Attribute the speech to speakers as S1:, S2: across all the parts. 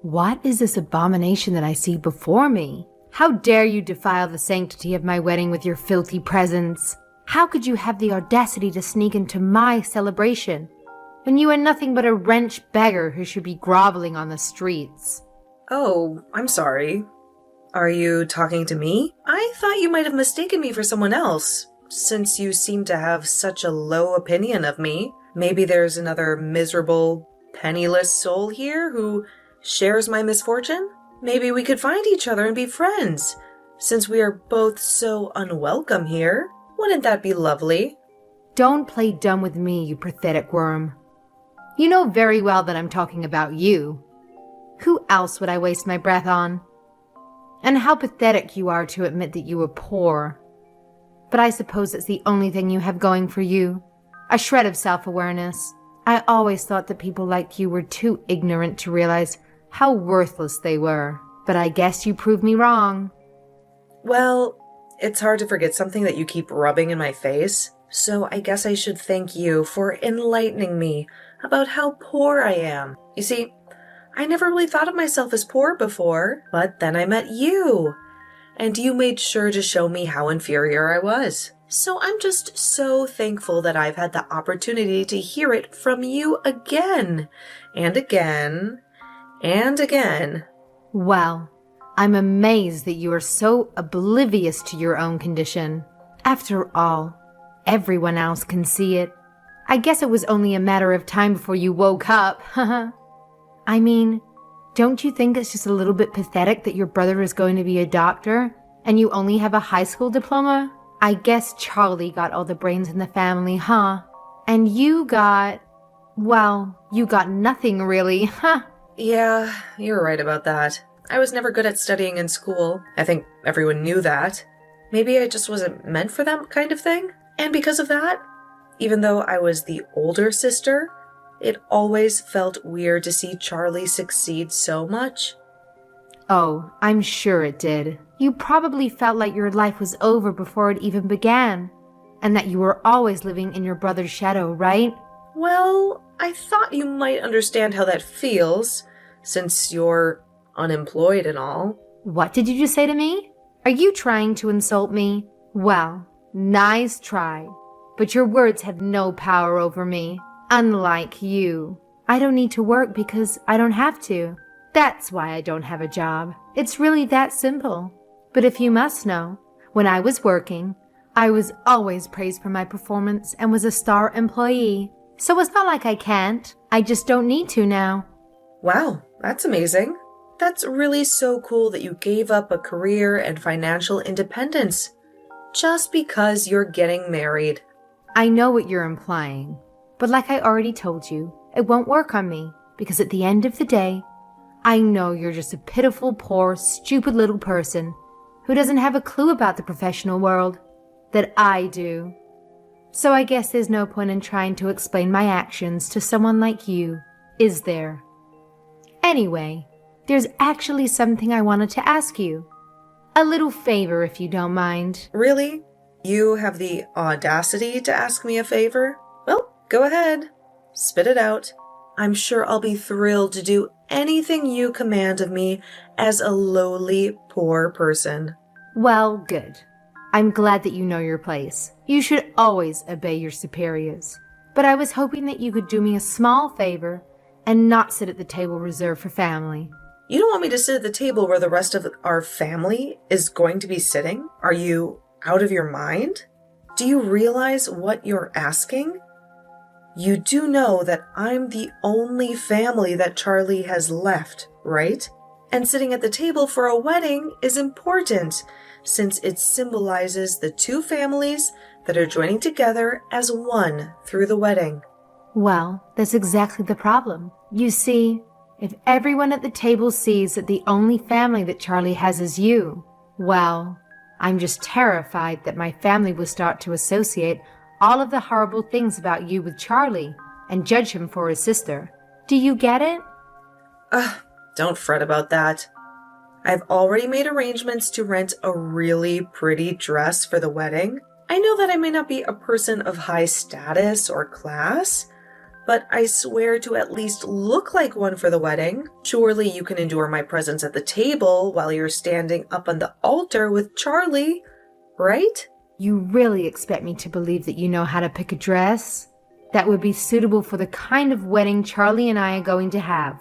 S1: What is this abomination that I see before me? How dare you defile the sanctity of my wedding with your filthy presence? How could you have the audacity to sneak into my celebration when you are nothing but a wretched beggar who should be groveling on the streets?
S2: Oh, I'm sorry. Are you talking to me? I thought you might have mistaken me for someone else, since you seem to have such a low opinion of me. Maybe there's another miserable, penniless soul here who shares my misfortune? Maybe we could find each other and be friends, since we are both so unwelcome here. Wouldn't that be lovely?
S1: Don't play dumb with me, you pathetic worm. You know very well that I'm talking about you. Who else would I waste my breath on? And how pathetic you are to admit that you were poor. But I suppose it's the only thing you have going for you. A shred of self-awareness. I always thought that people like you were too ignorant to realize how worthless they were. But I guess you proved me wrong.
S2: Well, it's hard to forget something that you keep rubbing in my face. So I guess I should thank you for enlightening me about how poor I am. You see, I never really thought of myself as poor before, but then I met you. And you made sure to show me how inferior I was. So I'm just so thankful that I've had the opportunity to hear it from you again, and again, and again.
S1: Well, I'm amazed that you are so oblivious to your own condition. After all, everyone else can see it. I guess it was only a matter of time before you woke up, haha. I mean, don't you think it's just a little bit pathetic that your brother is going to be a doctor and you only have a high school diploma? I guess Charlie got all the brains in the family, huh? And you got nothing really, huh?
S2: Yeah, you're right about that. I was never good at studying in school. I think everyone knew that. Maybe I just wasn't meant for that kind of thing. And because of that, even though I was the older sister, it always felt weird to see Charlie succeed so much.
S1: Oh, I'm sure it did. You probably felt like your life was over before it even began, and that you were always living in your brother's shadow, right?
S2: Well, I thought you might understand how that feels, since you're unemployed and all.
S1: What did you just say to me? Are you trying to insult me? Well, nice try. But your words have no power over me. Unlike you. I don't need to work because I don't have to. That's why I don't have a job. It's really that simple. But if you must know, when I was working, I was always praised for my performance and was a star employee. So it's not like I can't. I just don't need to now.
S2: Wow, that's amazing. That's really so cool that you gave up a career and financial independence just because you're getting married.
S1: I know what you're implying. But like I already told you, it won't work on me, because at the end of the day, I know you're just a pitiful, poor, stupid little person who doesn't have a clue about the professional world that I do. So I guess there's no point in trying to explain my actions to someone like you, is there? Anyway, there's actually something I wanted to ask you. A little favor, if you don't mind.
S2: Really? You have the audacity to ask me a favor? Well, go ahead. Spit it out. I'm sure I'll be thrilled to do anything you command of me as a lowly, poor person.
S1: Well, good. I'm glad that you know your place. You should always obey your superiors. But I was hoping that you could do me a small favor and not sit at the table reserved for family.
S2: You don't want me to sit at the table where the rest of our family is going to be sitting? Are you out of your mind? Do you realize what you're asking? You do know that I'm the only family that Charlie has left, right? And sitting at the table for a wedding is important, since it symbolizes the two families that are joining together as one through the wedding.
S1: Well, that's exactly the problem. You see, if everyone at the table sees that the only family that Charlie has is you, well, I'm just terrified that my family will start to associate all of the horrible things about you with Charlie and judge him for his sister. Do you get it?
S2: Don't fret about that. I've already made arrangements to rent a really pretty dress for the wedding. I know that I may not be a person of high status or class, but I swear to at least look like one for the wedding. Surely you can endure my presence at the table while you're standing up on the altar with Charlie, right?
S1: You really expect me to believe that you know how to pick a dress that would be suitable for the kind of wedding Charlie and I are going to have?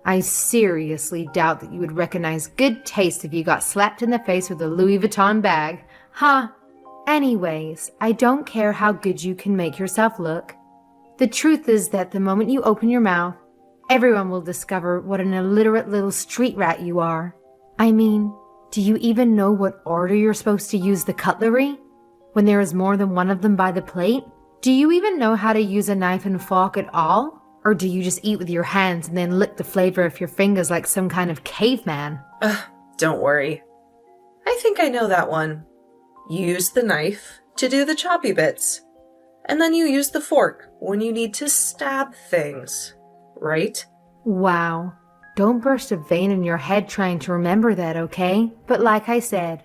S1: I seriously doubt that you would recognize good taste if you got slapped in the face with a Louis Vuitton bag. Huh? Anyways, I don't care how good you can make yourself look. The truth is that the moment you open your mouth, everyone will discover what an illiterate little street rat you are. I mean, do you even know what order you're supposed to use the cutlery when there is more than one of them by the plate? Do you even know how to use a knife and fork at all? Or do you just eat with your hands and then lick the flavor of your fingers like some kind of caveman?
S2: Don't worry. I think I know that one. You use the knife to do the choppy bits. And then you use the fork when you need to stab things, right?
S1: Wow. Don't burst a vein in your head trying to remember that, okay? But like I said,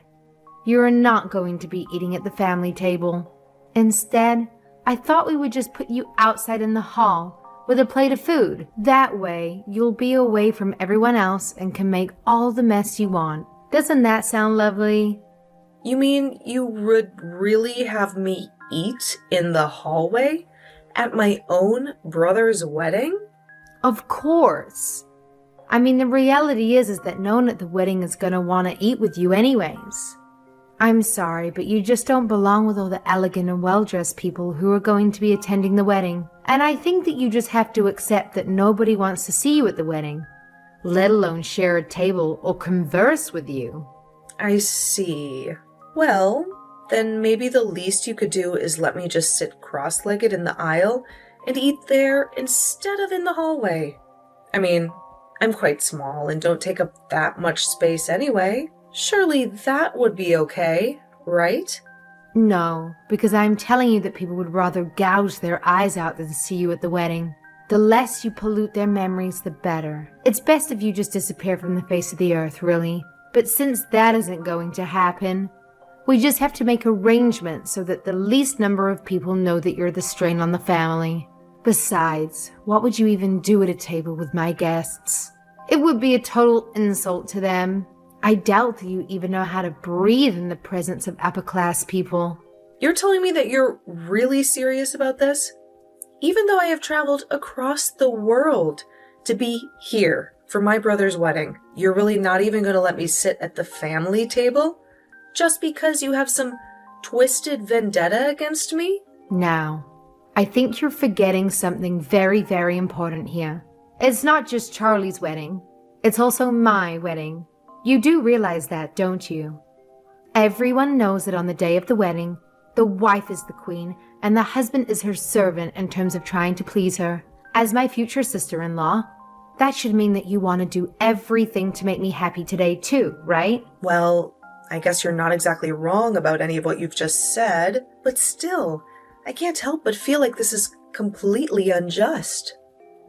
S1: you're not going to be eating at the family table. Instead, I thought we would just put you outside in the hall with a plate of food. That way, you'll be away from everyone else and can make all the mess you want. Doesn't that sound lovely?
S2: You mean you would really have me eat in the hallway at my own brother's wedding?
S1: Of course. I mean, the reality is that no one at the wedding is going to want to eat with you anyways. I'm sorry, but you just don't belong with all the elegant and well-dressed people who are going to be attending the wedding. And I think that you just have to accept that nobody wants to see you at the wedding, let alone share a table or converse with you.
S2: I see. Well, then maybe the least you could do is let me just sit cross-legged in the aisle and eat there instead of in the hallway. I mean, I'm quite small and don't take up that much space anyway. Surely that would be okay, right?
S1: No, because I'm telling you that people would rather gouge their eyes out than see you at the wedding. The less you pollute their memories, the better. It's best if you just disappear from the face of the earth, really. But since that isn't going to happen, we just have to make arrangements so that the least number of people know that you're the strain on the family. Besides, what would you even do at a table with my guests? It would be a total insult to them. I doubt that you even know how to breathe in the presence of upper-class people.
S2: You're telling me that you're really serious about this? Even though I have traveled across the world to be here for my brother's wedding, you're really not even going to let me sit at the family table? Just because you have some twisted vendetta against me?
S1: Now, I think you're forgetting something very, very important here. It's not just Charlie's wedding. It's also my wedding. You do realize that, don't you? Everyone knows that on the day of the wedding, the wife is the queen and the husband is her servant in terms of trying to please her. As my future sister-in-law, that should mean that you want to do everything to make me happy today too, right?
S2: Well, I guess you're not exactly wrong about any of what you've just said, but still, I can't help but feel like this is completely unjust.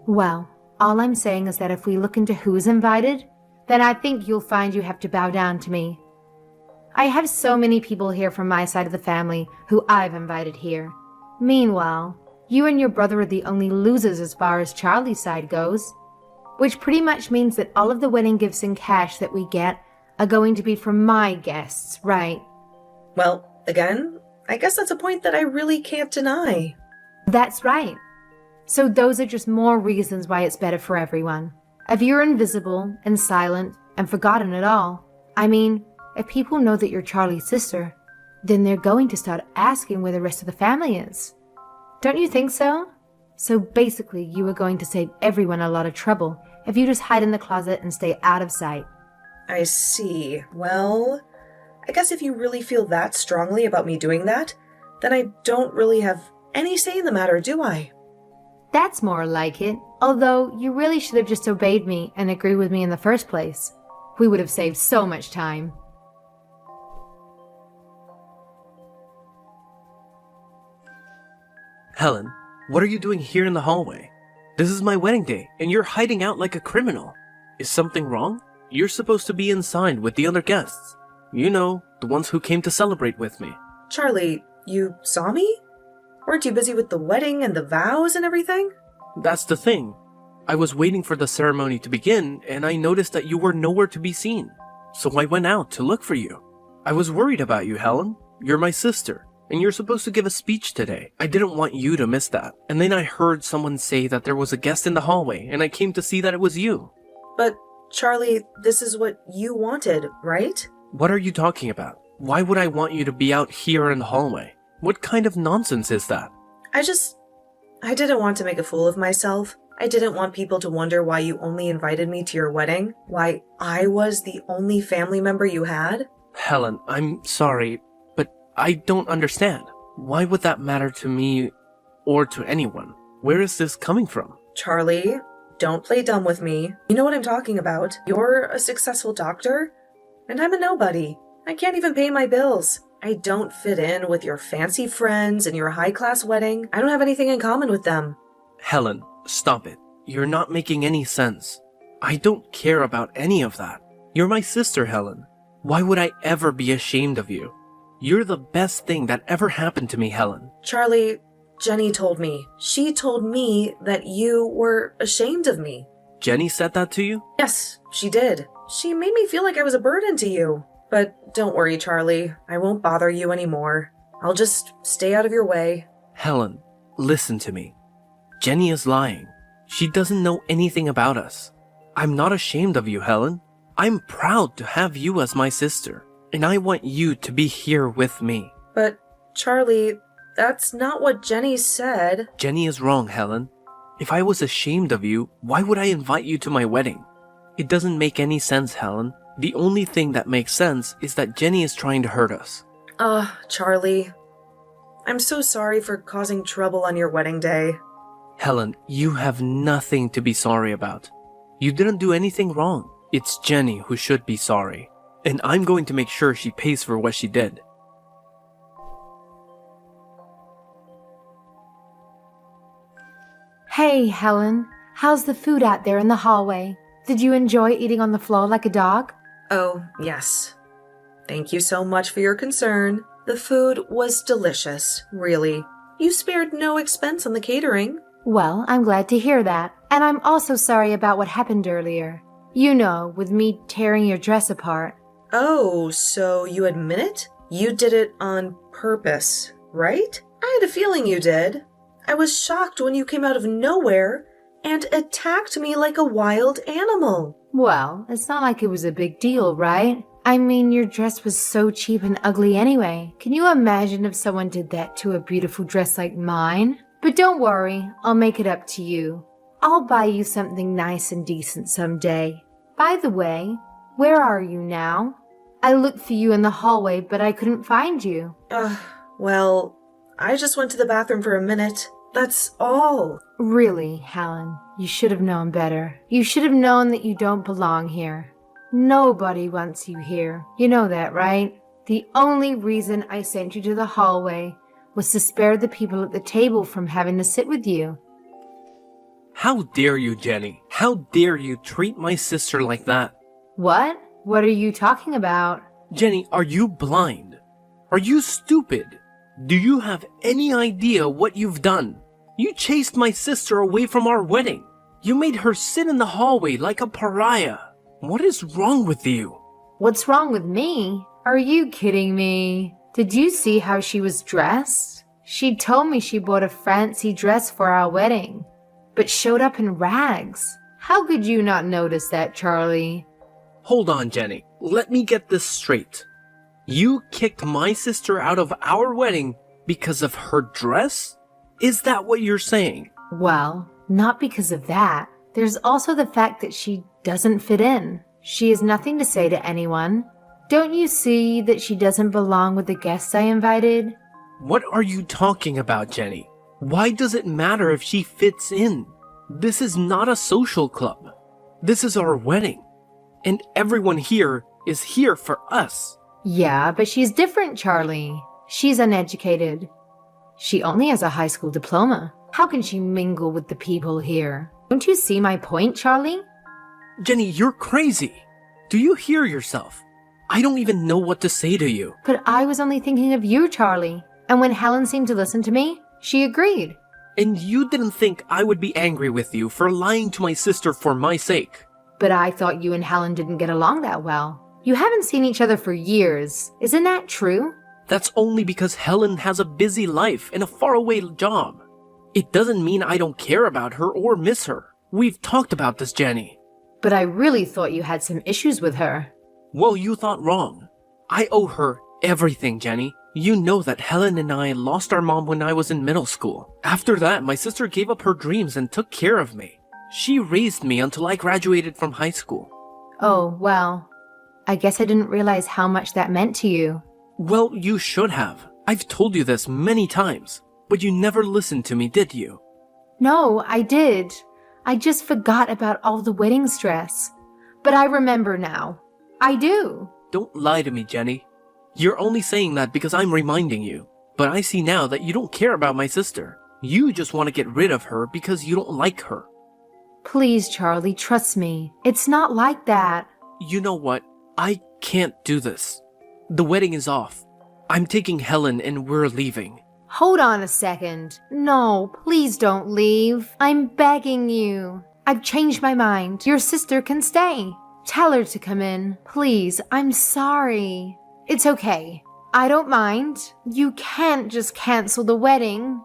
S1: Well, all I'm saying is that if we look into who's invited, then I think you'll find you have to bow down to me. I have so many people here from my side of the family who I've invited here. Meanwhile, you and your brother are the only losers as far as Charlie's side goes, which pretty much means that all of the wedding gifts and cash that we get are going to be from my guests, right?
S2: Well, again, I guess that's a point that I really can't deny.
S1: That's right. So those are just more reasons why it's better for everyone. If you're invisible and silent and forgotten at all, I mean, if people know that you're Charlie's sister, then they're going to start asking where the rest of the family is. Don't you think so? So basically, you are going to save everyone a lot of trouble if you just hide in the closet and stay out of sight.
S2: I see. Well, I guess if you really feel that strongly about me doing that, then I don't really have any say in the matter, do I?
S1: That's more like it, although you really should have just obeyed me and agreed with me in the first place. We would have saved so much time.
S3: Helen, what are you doing here in the hallway? This is my wedding day, and you're hiding out like a criminal. Is something wrong? You're supposed to be inside with the other guests. You know, the ones who came to celebrate with me.
S2: Charlie, you saw me? Weren't you busy with the wedding and the vows and everything?
S3: That's the thing. I was waiting for the ceremony to begin, and I noticed that you were nowhere to be seen. So I went out to look for you. I was worried about you, Helen. You're my sister, and you're supposed to give a speech today. I didn't want you to miss that. And then I heard someone say that there was a guest in the hallway, and I came to see that it was you.
S2: But, Charlie, this is what you wanted, right?
S3: What are you talking about? Why would I want you to be out here in the hallway? What kind of nonsense is that?
S2: I didn't want to make a fool of myself. I didn't want people to wonder why you only invited me to your wedding, why I was the only family member you had.
S3: Helen, I'm sorry, but I don't understand. Why would that matter to me or to anyone? Where is this coming from?
S2: Charlie, don't play dumb with me. You know what I'm talking about. You're a successful doctor, and I'm a nobody. I can't even pay my bills. I don't fit in with your fancy friends and your high-class wedding. I don't have anything in common with them.
S3: Helen, stop it. You're not making any sense. I don't care about any of that. You're my sister, Helen. Why would I ever be ashamed of you? You're the best thing that ever happened to me, Helen.
S2: Charlie, Jenny told me. She told me that you were ashamed of me.
S3: Jenny said that to you?
S2: Yes, she did. She made me feel like I was a burden to you. But don't worry, Charlie. I won't bother you anymore. I'll just stay out of your way.
S3: Helen, listen to me. Jenny is lying. She doesn't know anything about us. I'm not ashamed of you, Helen. I'm proud to have you as my sister, and I want you to be here with me.
S2: But, Charlie, that's not what Jenny said.
S3: Jenny is wrong, Helen. If I was ashamed of you, why would I invite you to my wedding? It doesn't make any sense, Helen. The only thing that makes sense is that Jenny is trying to hurt us.
S2: Charlie. I'm so sorry for causing trouble on your wedding day.
S3: Helen, you have nothing to be sorry about. You didn't do anything wrong. It's Jenny who should be sorry. And I'm going to make sure she pays for what she did.
S1: Hey, Helen. How's the food out there in the hallway? Did you enjoy eating on the floor like a dog?
S2: Oh, yes. Thank you so much for your concern. The food was delicious, really. You spared no expense on the catering.
S1: Well, I'm glad to hear that. And I'm also sorry about what happened earlier. You know, with me tearing your dress apart.
S2: Oh, so you admit it? You did it on purpose, right? I had a feeling you did. I was shocked when you came out of nowhere and attacked me like a wild animal.
S1: Well, it's not like it was a big deal, right? I mean, your dress was so cheap and ugly anyway. Can you imagine if someone did that to a beautiful dress like mine? But don't worry, I'll make it up to you. I'll buy you something nice and decent someday. By the way, where are you now? I looked for you in the hallway, but I couldn't find you.
S2: Well, I just went to the bathroom for a minute. That's all.
S1: Really, Helen, you should have known better. You should have known that you don't belong here. Nobody wants you here. You know that, right? The only reason I sent you to the hallway was to spare the people at the table from having to sit with you.
S3: How dare you, Jenny? How dare you treat my sister like that?
S1: What? What are you talking about?
S3: Jenny, are you blind? Are you stupid? Do you have any idea what you've done? You chased my sister away from our wedding. You made her sit in the hallway like a pariah. What is wrong with you?
S1: What's wrong with me? Are you kidding me? Did you see how she was dressed? She told me she bought a fancy dress for our wedding, but showed up in rags. How could you not notice that, Charlie?
S3: Hold on, Jenny. Let me get this straight. You kicked my sister out of our wedding because of her dress? Is that what you're saying?
S1: Well, not because of that. There's also the fact that she doesn't fit in. She has nothing to say to anyone. Don't you see that she doesn't belong with the guests I invited?
S3: What are you talking about, Jenny? Why does it matter if she fits in? This is not a social club. This is our wedding. And everyone here is here for us.
S1: Yeah, but she's different, Charlie. She's uneducated. She only has a high school diploma. How can she mingle with the people here? Don't you see my point, Charlie?
S3: Jenny, you're crazy. Do you hear yourself? I don't even know what to say to you.
S1: But I was only thinking of you, Charlie. And when Helen seemed to listen to me, she agreed.
S3: And you didn't think I would be angry with you for lying to my sister for my sake.
S1: But I thought you and Helen didn't get along that well. You haven't seen each other for years. Isn't that true?
S3: That's only because Helen has a busy life and a faraway job. It doesn't mean I don't care about her or miss her. We've talked about this, Jenny.
S1: But I really thought you had some issues with her.
S3: Well, you thought wrong. I owe her everything, Jenny. You know that Helen and I lost our mom when I was in middle school. After that, my sister gave up her dreams and took care of me. She raised me until I graduated from high school.
S1: Oh, well, I guess I didn't realize how much that meant to you.
S3: Well, you should have. I've told you this many times, but you never listened to me, did you?
S1: No, I did. I just forgot about all the wedding stress. But I remember now. I do.
S3: Don't lie to me, Jenny. You're only saying that because I'm reminding you. But I see now that you don't care about my sister. You just want to get rid of her because you don't like her.
S1: Please, Charlie, trust me. It's not like that.
S3: You know what? I can't do this. The wedding is off. I'm taking Helen and we're leaving.
S1: Hold on a second. No, please don't leave. I'm begging you. I've changed my mind. Your sister can stay. Tell her to come in. Please, I'm sorry. It's okay. I don't mind. You can't just cancel the wedding.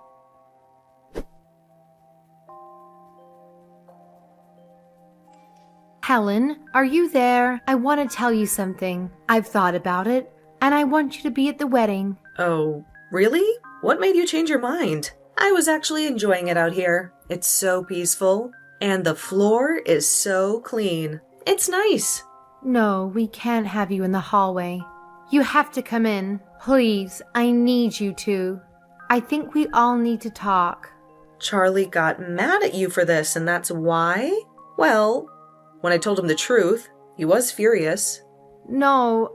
S1: Helen, are you there? I want to tell you something. I've thought about it, and I want you to be at the wedding.
S2: Oh, really? What made you change your mind? I was actually enjoying it out here. It's so peaceful, and the floor is so clean. It's nice.
S1: No, we can't have you in the hallway. You have to come in. Please, I need you to. I think we all need to talk.
S2: Charlie got mad at you for this, and that's why? Well, when I told him the truth, he was furious.
S1: No,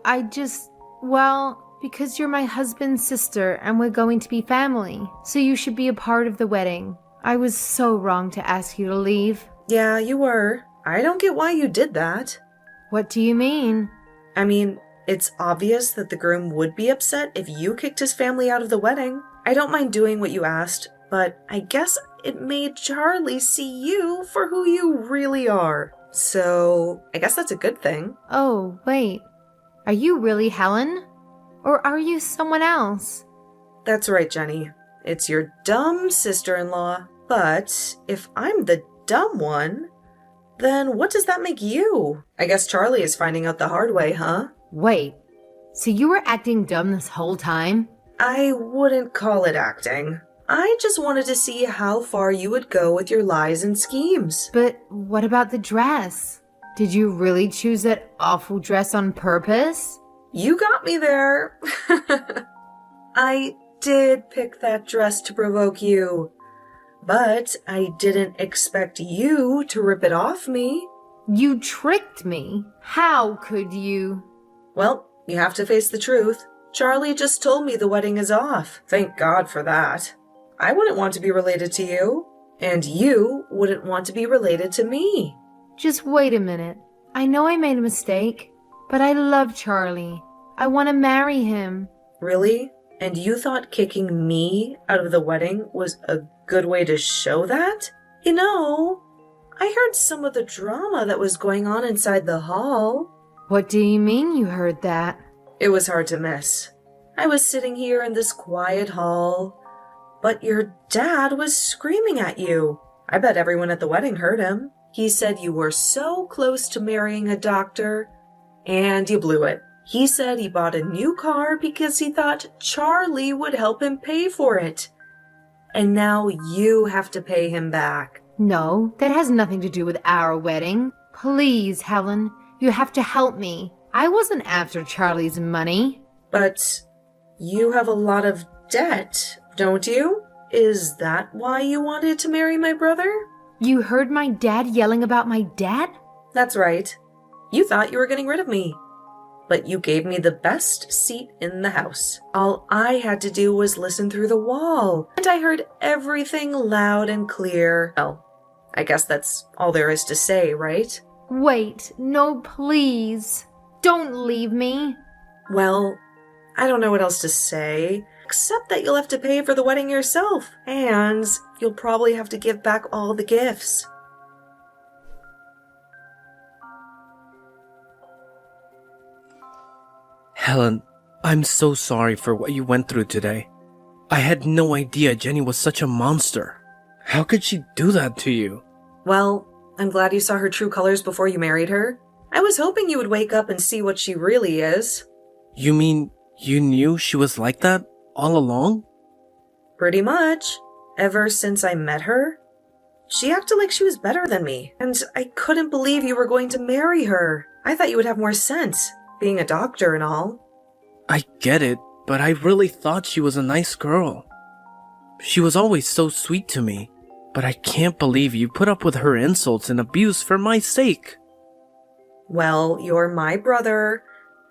S1: because you're my husband's sister and we're going to be family, so you should be a part of the wedding. I was so wrong to ask you to leave.
S2: Yeah, you were. I don't get why you did that.
S1: What do you mean?
S2: I mean, it's obvious that the groom would be upset if you kicked his family out of the wedding. I don't mind doing what you asked, but I guess it made Charlie see you for who you really are. So, I guess that's a good thing.
S1: Oh, wait. Are you really Helen? Or are you someone else?
S2: That's right, Jenny. It's your dumb sister-in-law. But if I'm the dumb one, then what does that make you? I guess Charlie is finding out the hard way, huh?
S1: Wait, so you were acting dumb this whole time?
S2: I wouldn't call it acting. I just wanted to see how far you would go with your lies and schemes.
S1: But what about the dress? Did you really choose that awful dress on purpose?
S2: You got me there. I did pick that dress to provoke you, but I didn't expect you to rip it off me.
S1: You tricked me. How could you?
S2: Well, you have to face the truth. Charlie just told me the wedding is off. Thank God for that. I wouldn't want to be related to you, and you wouldn't want to be related to me.
S1: Just wait a minute. I know I made a mistake, but I love Charlie. I want to marry him.
S2: Really? And you thought kicking me out of the wedding was a good way to show that? You know, I heard some of the drama that was going on inside the hall.
S1: What do you mean you heard that?
S2: It was hard to miss. I was sitting here in this quiet hall, but your dad was screaming at you. I bet everyone at the wedding heard him. He said you were so close to marrying a doctor, and you blew it. He said he bought a new car because he thought Charlie would help him pay for it. And now you have to pay him back.
S1: No, that has nothing to do with our wedding. Please, Helen, you have to help me. I wasn't after Charlie's money.
S2: But you have a lot of debt, don't you? Is that why you wanted to marry my brother?
S1: You heard my dad yelling about my debt?
S2: That's right. You thought you were getting rid of me. But you gave me the best seat in the house. All I had to do was listen through the wall, and I heard everything loud and clear. Well, I guess that's all there is to say, right?
S1: Wait, no, please. Don't leave me.
S2: Well, I don't know what else to say. Except that you'll have to pay for the wedding yourself, and you'll probably have to give back all the gifts.
S3: Helen, I'm so sorry for what you went through today. I had no idea Jenny was such a monster. How could she do that to you?
S2: Well, I'm glad you saw her true colors before you married her. I was hoping you would wake up and see what she really is.
S3: You mean you knew she was like that all along?
S2: Pretty much. Ever since I met her. She acted like she was better than me, and I couldn't believe you were going to marry her. I thought you would have more sense, being a doctor and all.
S3: I get it, but I really thought she was a nice girl. She was always so sweet to me, but I can't believe you put up with her insults and abuse for my sake.
S2: Well, you're my brother,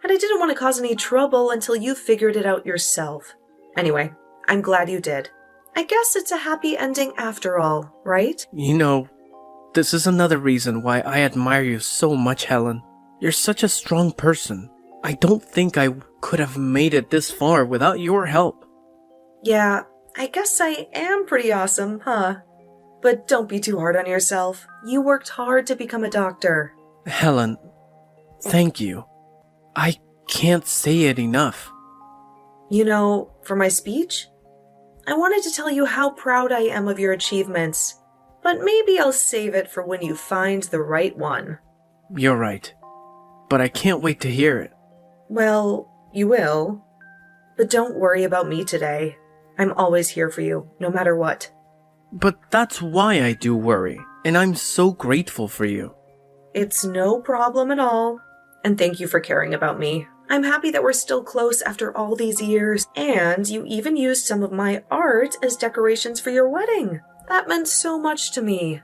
S2: and I didn't want to cause any trouble until you figured it out yourself. Anyway, I'm glad you did. I guess it's a happy ending after all, right?
S3: You know, this is another reason why I admire you so much, Helen. You're such a strong person. I don't think I could have made it this far without your help.
S2: Yeah, I guess I am pretty awesome, huh? But don't be too hard on yourself. You worked hard to become a doctor.
S3: Helen, thank you. I can't say it enough.
S2: You know, for my speech, I wanted to tell you how proud I am of your achievements, but maybe I'll save it for when you find the right one.
S3: You're right, but I can't wait to hear it.
S2: Well, you will. But don't worry about me today. I'm always here for you, no matter what.
S3: But that's why I do worry, and I'm so grateful for you.
S2: It's no problem at all. And thank you for caring about me. I'm happy that we're still close after all these years, and you even used some of my art as decorations for your wedding. That meant so much to me.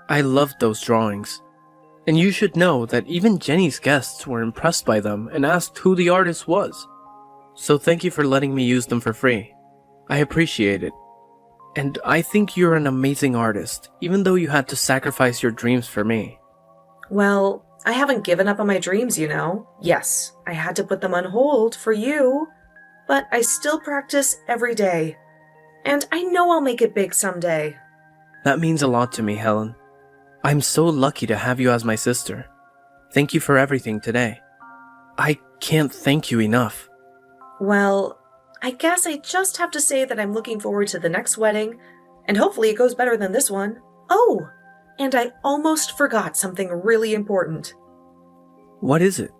S3: I loved those drawings. And you should know that even Jenny's guests were impressed by them and asked who the artist was. So thank you for letting me use them for free. I appreciate it. And I think you're an amazing artist, even though you had to sacrifice your dreams for me.
S2: Well, I haven't given up on my dreams, you know. Yes, I had to put them on hold for you, but I still practice every day. And I know I'll make it big someday.
S3: That means a lot to me, Helen. I'm so lucky to have you as my sister. Thank you for everything today. I can't thank you enough.
S2: Well, I guess I just have to say that I'm looking forward to the next wedding, and hopefully it goes better than this one. Oh! And I almost forgot something really important.
S3: What is it?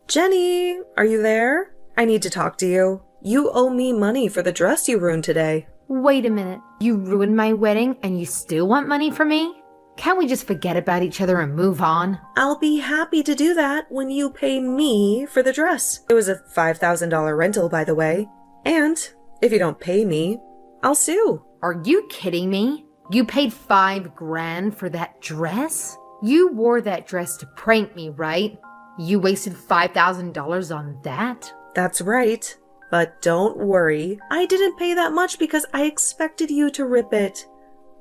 S2: Jenny, are you there? I need to talk to you. You owe me money for the dress you ruined today.
S1: Wait a minute. You ruined my wedding and you still want money from me? Can't we just forget about each other and move on?
S2: I'll be happy to do that when you pay me for the dress. It was a $5,000 rental, by the way. And if you don't pay me, I'll sue.
S1: Are you kidding me? You paid $5,000 for that dress? You wore that dress to prank me, right? You wasted $5,000 on that?
S2: That's right. But don't worry, I didn't pay that much because I expected you to rip it.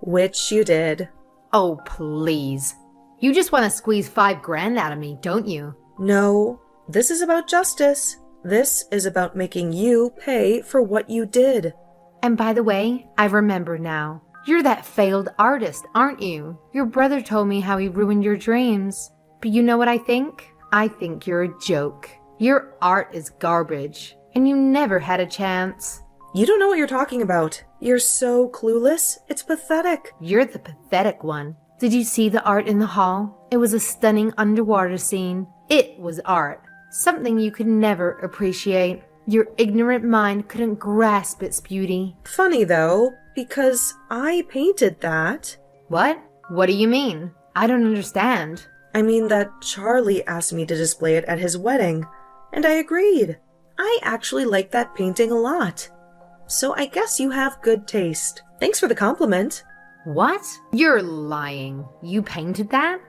S2: Which you did.
S1: Oh, please. You just want to squeeze $5,000 out of me, don't you?
S2: No, this is about justice. This is about making you pay for what you did.
S1: And by the way, I remember now. You're that failed artist, aren't you? Your brother told me how he ruined your dreams. But you know what I think? I think you're a joke. Your art is garbage, and you never had a chance.
S2: You don't know what you're talking about. You're so clueless. It's pathetic.
S1: You're the pathetic one. Did you see the art in the hall? It was a stunning underwater scene. It was art. Something you could never appreciate. Your ignorant mind couldn't grasp its beauty.
S2: Funny though, because I painted that.
S1: What? What do you mean? I don't understand.
S2: I mean that Charlie asked me to display it at his wedding, and I agreed. I actually like that painting a lot. So I guess you have good taste. Thanks for the compliment.
S1: What? You're lying. You painted that?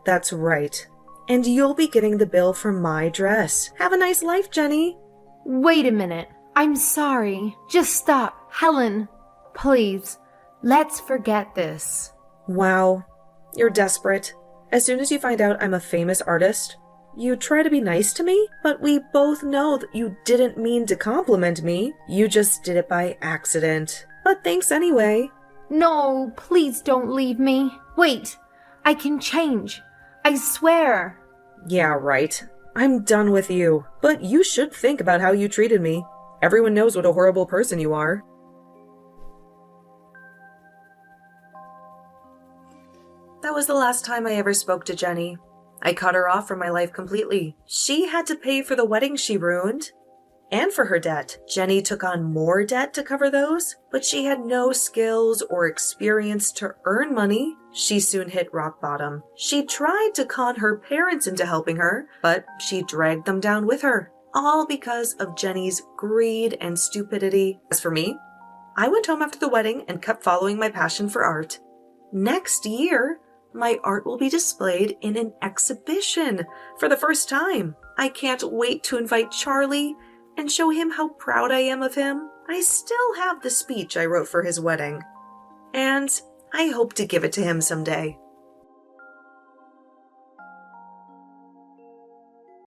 S2: That's right. And you'll be getting the bill for my dress. Have a nice life, Jenny.
S1: Wait a minute. I'm sorry. Just stop. Helen, please, let's forget this.
S2: Wow, you're desperate. As soon as you find out I'm a famous artist, You try to be nice to me, but we both know that you didn't mean to compliment me. You just did it by accident. But thanks anyway.
S1: No, please don't leave me. Wait, I can change. I swear.
S2: Yeah, right. I'm done with you. But you should think about how you treated me. Everyone knows what a horrible person you are. That was the last time I ever spoke to Jenny. I cut her off from my life completely. She had to pay for the wedding she ruined. And for her debt. Jenny took on more debt to cover those, but she had no skills or experience to earn money. She soon hit rock bottom. She tried to con her parents into helping her, but she dragged them down with her. All because of Jenny's greed and stupidity. As for me, I went home after the wedding and kept following my passion for art. Next year, my art will be displayed in an exhibition for the first time. I can't wait to invite Charlie and show him how proud I am of him. I still have the speech I wrote for his wedding, and I hope to give it to him someday.